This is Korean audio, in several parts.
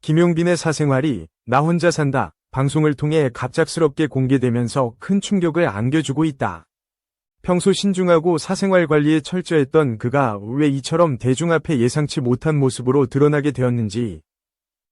김용빈의 사생활이 나 혼자 산다 방송을 통해 갑작스럽게 공개되면서 큰 충격을 안겨주고 있다. 평소 신중하고 사생활 관리에 철저했던 그가 왜 이처럼 대중 앞에 예상치 못한 모습으로 드러나게 되었는지,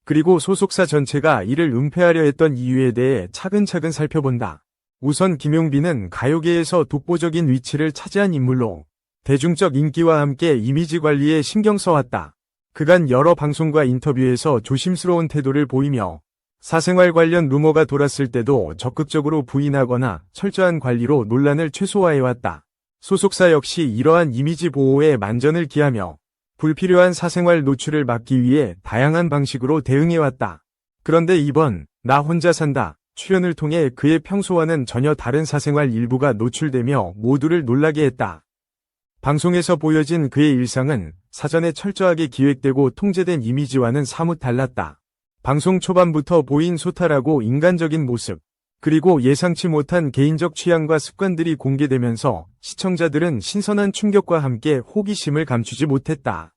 그리고 소속사 전체가 이를 은폐하려 했던 이유에 대해 차근차근 살펴본다. 우선 김용빈은 가요계에서 독보적인 위치를 차지한 인물로 대중적 인기와 함께 이미지 관리에 신경 써왔다. 그간 여러 방송과 인터뷰에서 조심스러운 태도를 보이며 사생활 관련 루머가 돌았을 때도 적극적으로 부인하거나 철저한 관리로 논란을 최소화해왔다. 소속사 역시 이러한 이미지 보호에 만전을 기하며 불필요한 사생활 노출을 막기 위해 다양한 방식으로 대응해왔다. 그런데 이번 나 혼자 산다 출연을 통해 그의 평소와는 전혀 다른 사생활 일부가 노출되며 모두를 놀라게 했다. 방송에서 보여진 그의 일상은 사전에 철저하게 기획되고 통제된 이미지와는 사뭇 달랐다. 방송 초반부터 보인 소탈하고 인간적인 모습, 그리고 예상치 못한 개인적 취향과 습관들이 공개되면서 시청자들은 신선한 충격과 함께 호기심을 감추지 못했다.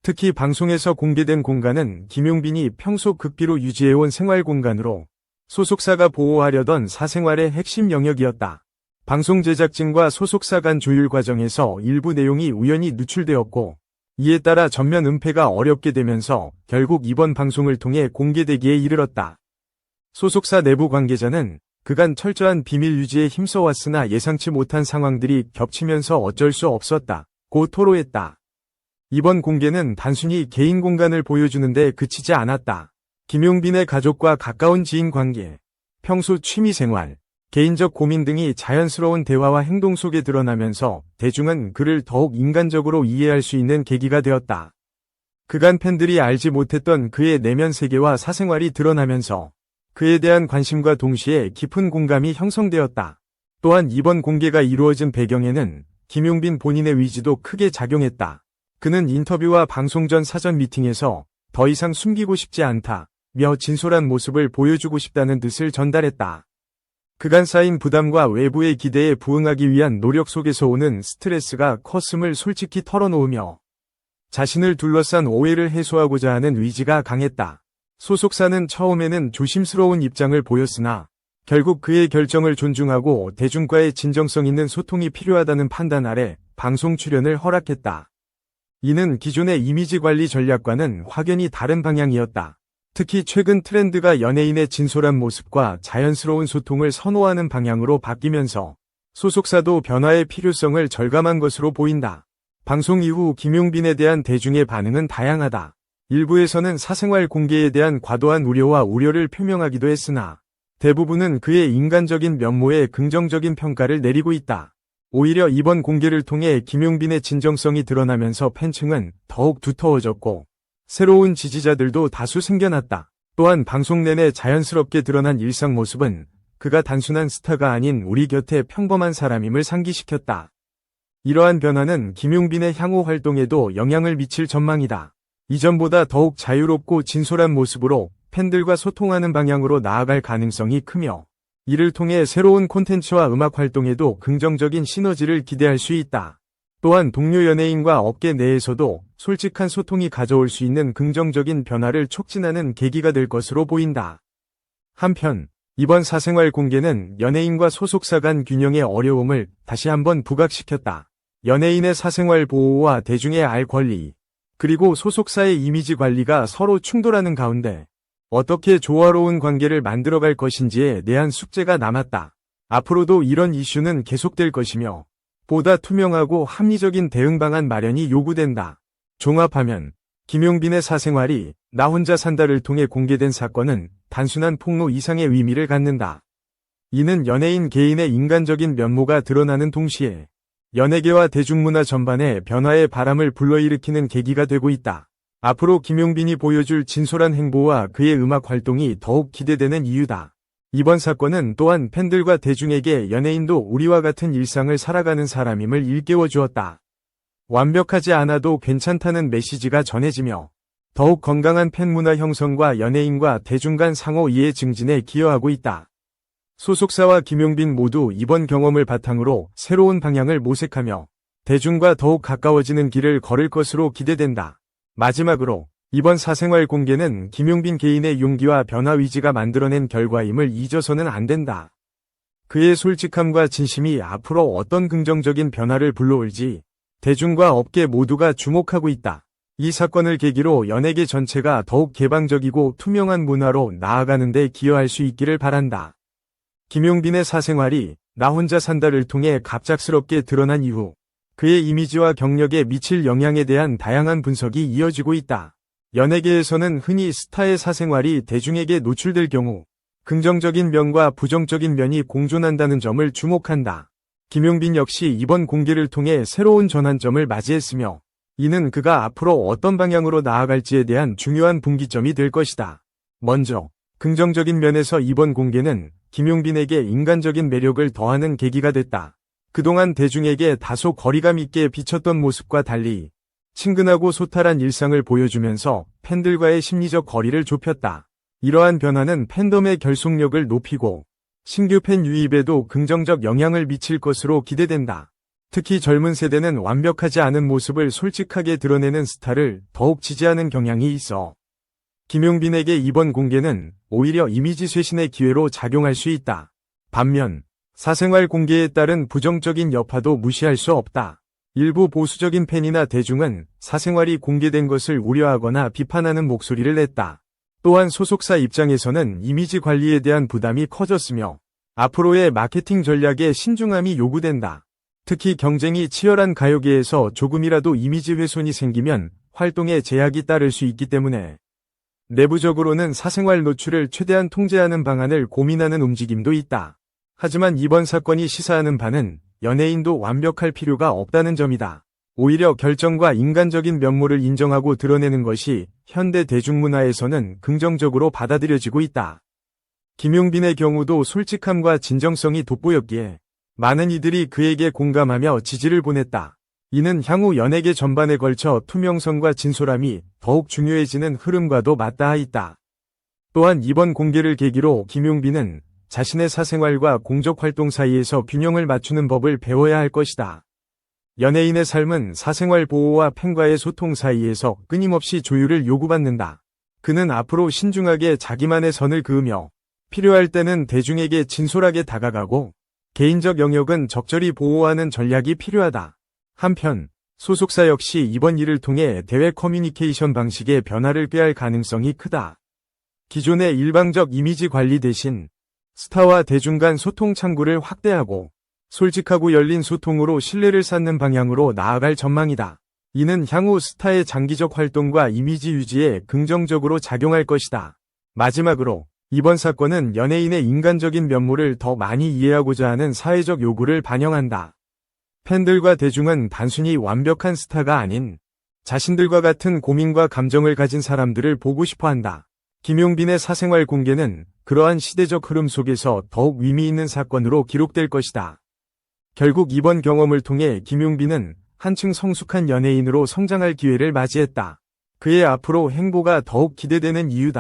특히 방송에서 공개된 공간은 김용빈이 평소 극비로 유지해온 생활 공간으로 소속사가 보호하려던 사생활의 핵심 영역이었다. 방송 제작진과 소속사 간 조율 과정에서 일부 내용이 우연히 누출되었고, 이에 따라 전면 은폐가 어렵게 되면서 결국 이번 방송을 통해 공개되기에 이르렀다. 소속사 내부 관계자는 그간 철저한 비밀 유지에 힘써왔으나 예상치 못한 상황들이 겹치면서 어쩔 수 없었다고 토로했다. 이번 공개는 단순히 개인 공간을 보여주는데 그치지 않았다. 김용빈의 가족과 가까운 지인 관계, 평소 취미생활, 개인적 고민 등이 자연스러운 대화와 행동 속에 드러나면서 대중은 그를 더욱 인간적으로 이해할 수 있는 계기가 되었다. 그간 팬들이 알지 못했던 그의 내면 세계와 사생활이 드러나면서 그에 대한 관심과 동시에 깊은 공감이 형성되었다. 또한 이번 공개가 이루어진 배경에는 김용빈 본인의 의지도 크게 작용했다. 그는 인터뷰와 방송 전 사전 미팅에서 더 이상 숨기고 싶지 않다며 진솔한 모습을 보여주고 싶다는 뜻을 전달했다. 그간 쌓인 부담과 외부의 기대에 부응하기 위한 노력 속에서 오는 스트레스가 컸음을 솔직히 털어놓으며 자신을 둘러싼 오해를 해소하고자 하는 의지가 강했다. 소속사는 처음에는 조심스러운 입장을 보였으나 결국 그의 결정을 존중하고 대중과의 진정성 있는 소통이 필요하다는 판단 아래 방송 출연을 허락했다. 이는 기존의 이미지 관리 전략과는 확연히 다른 방향이었다. 특히 최근 트렌드가 연예인의 진솔한 모습과 자연스러운 소통을 선호하는 방향으로 바뀌면서 소속사도 변화의 필요성을 절감한 것으로 보인다. 방송 이후 김용빈에 대한 대중의 반응은 다양하다. 일부에서는 사생활 공개에 대한 과도한 우려와 우려를 표명하기도 했으나 대부분은 그의 인간적인 면모에 긍정적인 평가를 내리고 있다. 오히려 이번 공개를 통해 김용빈의 진정성이 드러나면서 팬층은 더욱 두터워졌고 새로운 지지자들도 다수 생겨났다. 또한 방송 내내 자연스럽게 드러난 일상 모습은 그가 단순한 스타가 아닌 우리 곁의 평범한 사람임을 상기시켰다. 이러한 변화는 김용빈의 향후 활동에도 영향을 미칠 전망이다. 이전보다 더욱 자유롭고 진솔한 모습으로 팬들과 소통하는 방향으로 나아갈 가능성이 크며 이를 통해 새로운 콘텐츠와 음악 활동에도 긍정적인 시너지를 기대할 수 있다. 또한 동료 연예인과 업계 내에서도 솔직한 소통이 가져올 수 있는 긍정적인 변화를 촉진하는 계기가 될 것으로 보인다. 한편 이번 사생활 공개는 연예인과 소속사 간 균형의 어려움을 다시 한번 부각시켰다. 연예인의 사생활 보호와 대중의 알 권리, 그리고 소속사의 이미지 관리가 서로 충돌하는 가운데 어떻게 조화로운 관계를 만들어갈 것인지에 대한 숙제가 남았다. 앞으로도 이런 이슈는 계속될 것이며 보다 투명하고 합리적인 대응 방안 마련이 요구된다. 종합하면 김용빈의 사생활이 나 혼자 산다를 통해 공개된 사건은 단순한 폭로 이상의 의미를 갖는다. 이는 연예인 개인의 인간적인 면모가 드러나는 동시에 연예계와 대중문화 전반에 변화의 바람을 불러일으키는 계기가 되고 있다. 앞으로 김용빈이 보여줄 진솔한 행보와 그의 음악 활동이 더욱 기대되는 이유다. 이번 사건은 또한 팬들과 대중에게 연예인도 우리와 같은 일상을 살아가는 사람임을 일깨워 주었다. 완벽하지 않아도 괜찮다는 메시지가 전해지며 더욱 건강한 팬문화 형성과 연예인과 대중 간 상호 이해 증진에 기여하고 있다. 소속사와 김용빈 모두 이번 경험을 바탕으로 새로운 방향을 모색하며 대중과 더욱 가까워지는 길을 걸을 것으로 기대된다. 마지막으로 이번 사생활 공개는 김용빈 개인의 용기와 변화 의지가 만들어낸 결과임을 잊어서는 안 된다. 그의 솔직함과 진심이 앞으로 어떤 긍정적인 변화를 불러올지 대중과 업계 모두가 주목하고 있다. 이 사건을 계기로 연예계 전체가 더욱 개방적이고 투명한 문화로 나아가는 데 기여할 수 있기를 바란다. 김용빈의 사생활이 나 혼자 산다를 통해 갑작스럽게 드러난 이후 그의 이미지와 경력에 미칠 영향에 대한 다양한 분석이 이어지고 있다. 연예계에서는 흔히 스타의 사생활이 대중에게 노출될 경우 긍정적인 면과 부정적인 면이 공존한다는 점을 주목한다. 김용빈 역시 이번 공개를 통해 새로운 전환점을 맞이했으며 이는 그가 앞으로 어떤 방향으로 나아갈지에 대한 중요한 분기점이 될 것이다. 먼저 긍정적인 면에서 이번 공개는 김용빈에게 인간적인 매력을 더하는 계기가 됐다. 그동안 대중에게 다소 거리감 있게 비쳤던 모습과 달리 친근하고 소탈한 일상을 보여주면서 팬들과의 심리적 거리를 좁혔다. 이러한 변화는 팬덤의 결속력을 높이고 신규 팬 유입에도 긍정적 영향을 미칠 것으로 기대된다. 특히 젊은 세대는 완벽하지 않은 모습을 솔직하게 드러내는 스타를 더욱 지지하는 경향이 있어 김용빈에게 이번 공개는 오히려 이미지 쇄신의 기회로 작용할 수 있다. 반면 사생활 공개에 따른 부정적인 여파도 무시할 수 없다. 일부 보수적인 팬이나 대중은 사생활이 공개된 것을 우려하거나 비판하는 목소리를 냈다. 또한 소속사 입장에서는 이미지 관리에 대한 부담이 커졌으며 앞으로의 마케팅 전략에 신중함이 요구된다. 특히 경쟁이 치열한 가요계에서 조금이라도 이미지 훼손이 생기면 활동에 제약이 따를 수 있기 때문에 내부적으로는 사생활 노출을 최대한 통제하는 방안을 고민하는 움직임도 있다. 하지만 이번 사건이 시사하는 바는 연예인도 완벽할 필요가 없다는 점이다. 오히려 결정과 인간적인 면모를 인정하고 드러내는 것이 현대 대중문화에서는 긍정적으로 받아들여지고 있다. 김용빈의 경우도 솔직함과 진정성이 돋보였기에 많은 이들이 그에게 공감하며 지지를 보냈다. 이는 향후 연예계 전반에 걸쳐 투명성과 진솔함이 더욱 중요해지는 흐름과도 맞닿아 있다. 또한 이번 공개를 계기로 김용빈은 자신의 사생활과 공적 활동 사이에서 균형을 맞추는 법을 배워야 할 것이다. 연예인의 삶은 사생활 보호와 팬과의 소통 사이에서 끊임없이 조율을 요구받는다. 그는 앞으로 신중하게 자기만의 선을 그으며 필요할 때는 대중에게 진솔하게 다가가고 개인적 영역은 적절히 보호하는 전략이 필요하다. 한편 소속사 역시 이번 일을 통해 대외 커뮤니케이션 방식의 변화를 꾀할 가능성이 크다. 기존의 일방적 이미지 관리 대신 스타와 대중 간 소통 창구를 확대하고 솔직하고 열린 소통으로 신뢰를 쌓는 방향으로 나아갈 전망이다. 이는 향후 스타의 장기적 활동과 이미지 유지에 긍정적으로 작용할 것이다. 마지막으로 이번 사건은 연예인의 인간적인 면모를 더 많이 이해하고자 하는 사회적 요구를 반영한다. 팬들과 대중은 단순히 완벽한 스타가 아닌 자신들과 같은 고민과 감정을 가진 사람들을 보고 싶어 한다. 김용빈의 사생활 공개는 그러한 시대적 흐름 속에서 더욱 의미 있는 사건으로 기록될 것이다. 결국 이번 경험을 통해 김용빈은 한층 성숙한 연예인으로 성장할 기회를 맞이했다. 그의 앞으로 행보가 더욱 기대되는 이유다.